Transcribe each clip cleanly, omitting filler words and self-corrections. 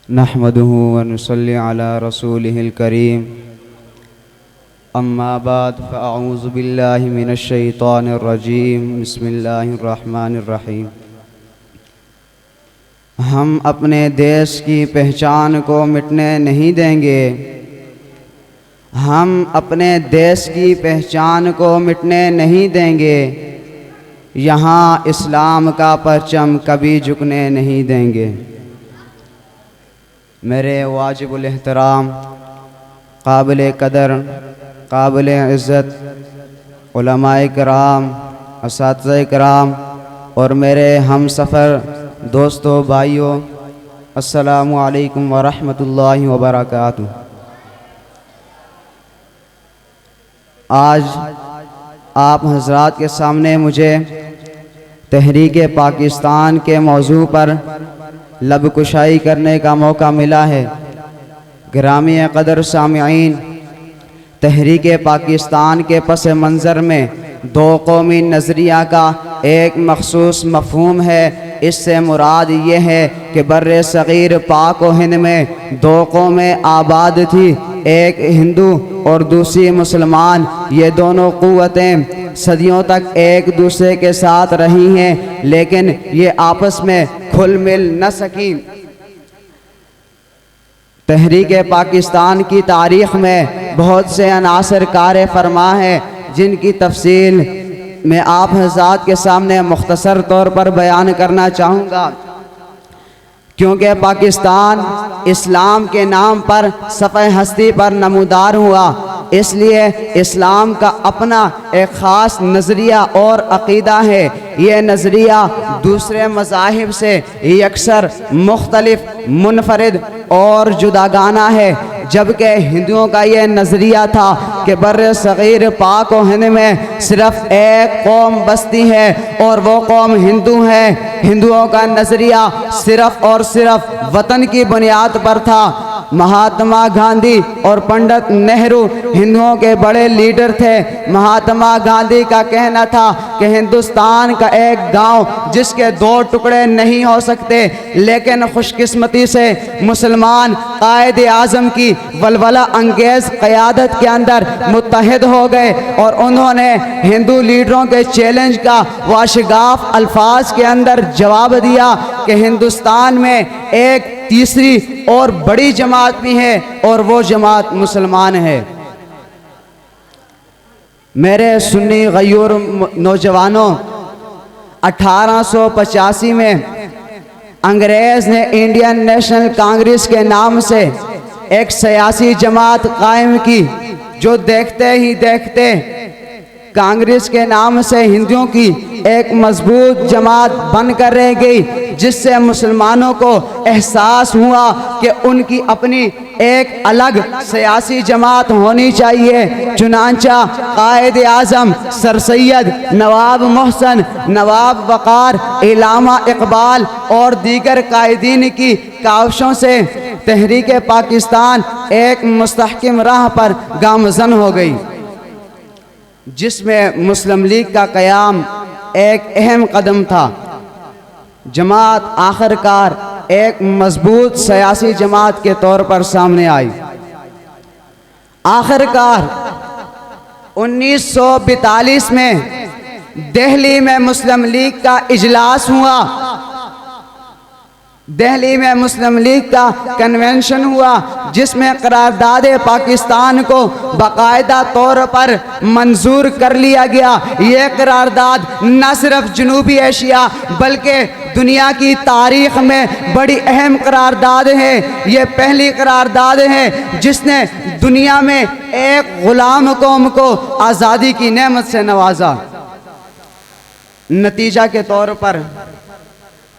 नहमदुहु व नुसल्ली अला रसूलिहिल करीम। अम्मा बाद फ़अऊज़ु बिल्लाहि मिनश शैतानिर रजीम। बिस्मिल्लाहिर रहमानिर रहीम। हम अपने देश की पहचान को मिटने नहीं देंगे। हम अपने देश की पहचान को मिटने नहीं देंगे। यहाँ इस्लाम का परचम कभी झुकने नहीं देंगे। मेरे वाजिबुल एहतराम, काबिल कदर, काबिल इज़्ज़त उलमाए किराम, असातिज़े किराम और मेरे हम सफ़र दोस्तों भाइयों, अस्सलामु अलैकुम व रहमतुल्लाहि व बरकातुहू। आज आप हज़रात के सामने मुझे तहरीक पाकिस्तान के मौजू पर लब कुशाई करने का मौका मिला है। गिरामी क़दर सामिईन, तहरीक पाकिस्तान के पस मंज़र में दो कौमी नज़रिया का एक मखसूस मफ़हूम है। इससे मुराद ये है कि बर्रे सग़ीर पाक व हिंद में दो कौमें आबाद थी, एक हिंदू और दूसरी मुसलमान। ये दोनों क़ुव्वतें सदियों तक एक दूसरे के साथ रही हैं, लेकिन ये आपस में खुल मिल न सकी। तहरीक पाकिस्तान की तारीख़ में बहुत से अनासर कार फरमा है, जिनकी तफसील मैं आप हज़रात के सामने मुख्तसर तौर पर बयान करना चाहूँगा। क्योंकि पाकिस्तान इस्लाम के नाम पर सफ़े हस्ती पर नमूदार हुआ, इसलिए इस्लाम का अपना एक ख़ास नज़रिया और अक़ीदा है। ये नज़रिया दूसरे मज़ाहिब से यकसर मुख्तलिफ, मुनफरिद और जुदागाना है। जबकि हिंदुओं का ये नज़रिया था कि बर्रे सग़ीर पाक व हिंद में सिर्फ़ एक कौम बसती है और वो कौम हिंदू है। हिंदुओं का नज़रिया सिर्फ़ और सिर्फ वतन की बुनियाद पर था। महात्मा गांधी और पंडित नेहरू हिंदुओं के बड़े लीडर थे। महात्मा गांधी का कहना था कि हिंदुस्तान का एक गांव जिसके दो टुकड़े नहीं हो सकते, लेकिन खुशकिस्मती से मुसलमान कायद आज़म की वलवला अंगेज़ क़यादत के अंदर मुत्तहिद हो गए और उन्होंने हिंदू लीडरों के चैलेंज का वाशगाफ अल्फाज के अंदर जवाब दिया कि हिंदुस्तान में एक तीसरी और बड़ी जमात भी है और वो जमात मुसलमान है। मेरे सुन्नी गयूर नौजवानों, 1885 में अंग्रेज़ ने इंडियन नेशनल कांग्रेस के नाम से एक सियासी जमात कायम की, जो देखते ही देखते कांग्रेस के नाम से हिंदुओं की एक मजबूत जमात बनकर रह गई, जिससे मुसलमानों को एहसास हुआ कि उनकी अपनी एक अलग सियासी जमात होनी चाहिए। चुनांचा कायद आज़म सर सैयद नवाब मोहसन, नवाब वक़ार, इलामा इकबाल और दीगर कायदीन की काविशों से तहरीक पाकिस्तान एक मुस्तहकिम राह पर गामज़न हो गई, जिसमें मुस्लिम लीग का क़याम एक अहम कदम था। जमात आखिरकार एक मजबूत सियासी जमात के तौर पर सामने आई। आखिरकार 1942 में दिल्ली में मुस्लिम लीग का इजलास हुआ। दिल्ली में मुस्लिम लीग का कन्वेंशन हुआ, जिसमें करारदाद पाकिस्तान को बाकायदा तौर पर मंजूर कर लिया गया। ये करारदाद न सिर्फ जनूबी एशिया बल्कि दुनिया की तारीख़ में बड़ी अहम करारदाद है। ये पहली करारदाद है जिसने दुनिया में एक ग़ुलाम कौम को आज़ादी की नेमत से नवाजा। नतीजा के तौर पर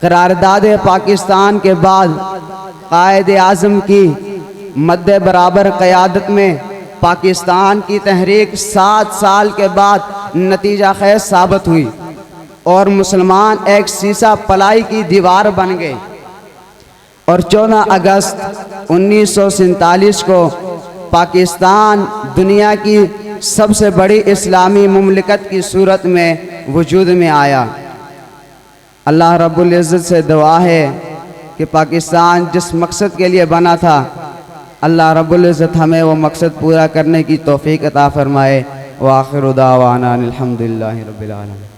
करारदाद पाकिस्तान के बाद कायद आज़म की मद्दे बराबर क़यादत में पाकिस्तान की तहरीक 7 साल के बाद नतीजा खैज साबित हुई और मुसलमान एक सीसा पलाई की दीवार बन गए। और 14 अगस्त 1947 को पाकिस्तान दुनिया की सबसे बड़ी इस्लामी मुमलिकत की सूरत में वजूद में आया। अल्लाह रब्बुल इज़्ज़त से दुआ है कि पाकिस्तान जिस मकसद के लिए बना था, अल्लाह रब्बुल इज़्ज़त हमें वो मकसद पूरा करने की तौफ़ीक़ अता फ़रमाए। व आखिरु दावाना अनिल हम्दुलिल्लाहि रब्बिल आलमीन।